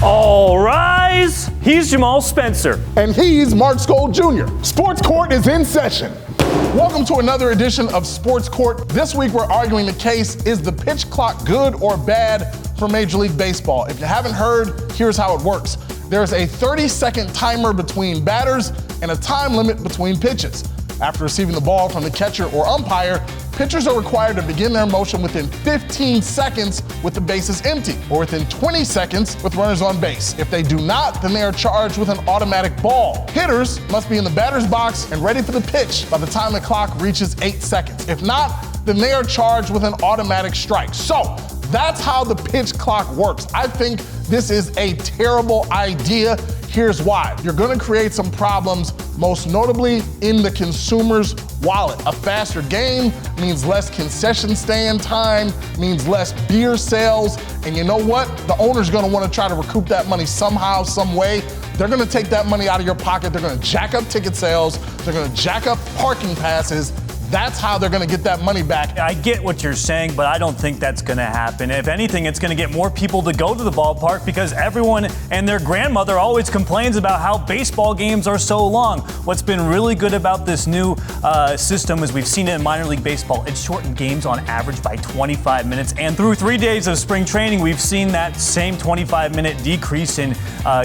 All rise. He's Jamal Spencer. And he's Mark Skoll Jr. Sports Court is in session. Welcome to another edition of Sports Court. This week we're arguing the case, is the pitch clock good or bad for Major League Baseball? If you haven't heard, here's how it works. There's a 30-second timer between batters and a time limit between pitches. After receiving the ball from the catcher or umpire, pitchers are required to begin their motion within 15 seconds with the bases empty, or within 20 seconds with runners on base. If they do not, then they are charged with an automatic ball. Hitters must be in the batter's box and ready for the pitch by the time the clock reaches 8 seconds. If not, then they are charged with an automatic strike. So that's how the pitch clock works. I think this is a terrible idea. Here's why. You're gonna create some problems, most notably in the consumer's wallet. A faster game means less concession stand time, means less beer sales, and you know what? The owner's gonna wanna try to recoup that money somehow, some way. They're gonna take that money out of your pocket, they're gonna jack up ticket sales, they're gonna jack up parking passes. That's how they're gonna get that money back. I get what you're saying, but I don't think that's gonna happen. If anything, it's gonna get more people to go to the ballpark because everyone and their grandmother always complains about how baseball games are so long. What's been really good about this new system is we've seen it in minor league baseball. It's shortened games on average by 25 minutes. And through 3 days of spring training, we've seen that same 25-minute decrease in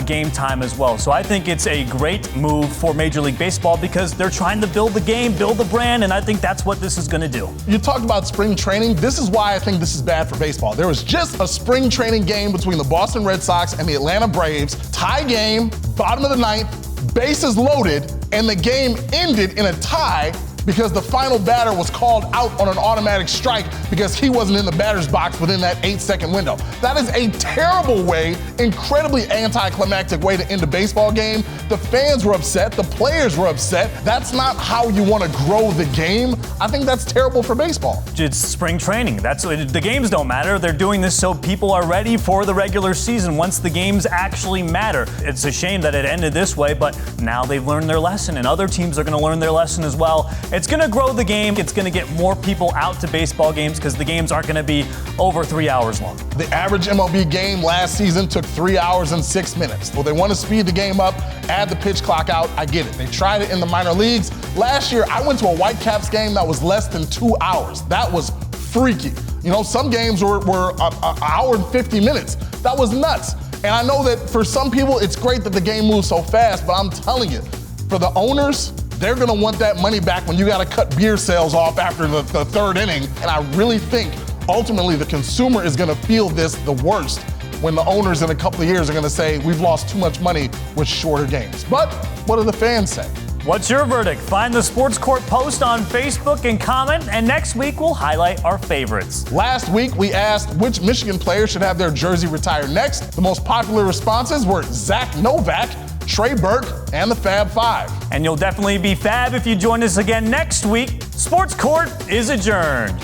game time as well. So I think it's a great move for Major League Baseball because they're trying to build the game, build the brand, and I think that's what this is going to do. You talked about spring training. This is why I think this is bad for baseball. There was just a spring training game between the Boston Red Sox and the Atlanta Braves. Tie game, bottom of the ninth, bases loaded, and the game ended in a tie because the final batter was called out on an automatic strike because he wasn't in the batter's box within that 8-second window. That is a terrible way, incredibly anticlimactic way to end a baseball game. The fans were upset, the players were upset. That's not how you want to grow the game. I think that's terrible for baseball. It's spring training. The games don't matter. They're doing this so people are ready for the regular season once the games actually matter. It's a shame that it ended this way, but now they've learned their lesson and other teams are going to learn their lesson as well. It's going to grow the game. It's going to get more people out to baseball games because the games aren't going to be over 3 hours long. The average MLB game last season took 3 hours and 6 minutes. Well, they want to speed the game up, add the pitch clock out. I get it. They tried it in the minor leagues. Last year, I went to a Whitecaps game that was less than 2 hours. That was freaky. You know, some games were an hour and 50 minutes. That was nuts. And I know that for some people, it's great that the game moves so fast, but I'm telling you, for the owners, they're gonna want that money back when you gotta cut beer sales off after the third inning. And I really think ultimately the consumer is gonna feel this the worst when the owners in a couple of years are gonna say, we've lost too much money with shorter games. But what do the fans say? What's your verdict? Find the Sports Court post on Facebook and comment, and next week we'll highlight our favorites. Last week we asked which Michigan player should have their jersey retired next. The most popular responses were Zach Novak, Trey Burke, and the Fab Five. And you'll definitely be fab if you join us again next week. Sports Court is adjourned.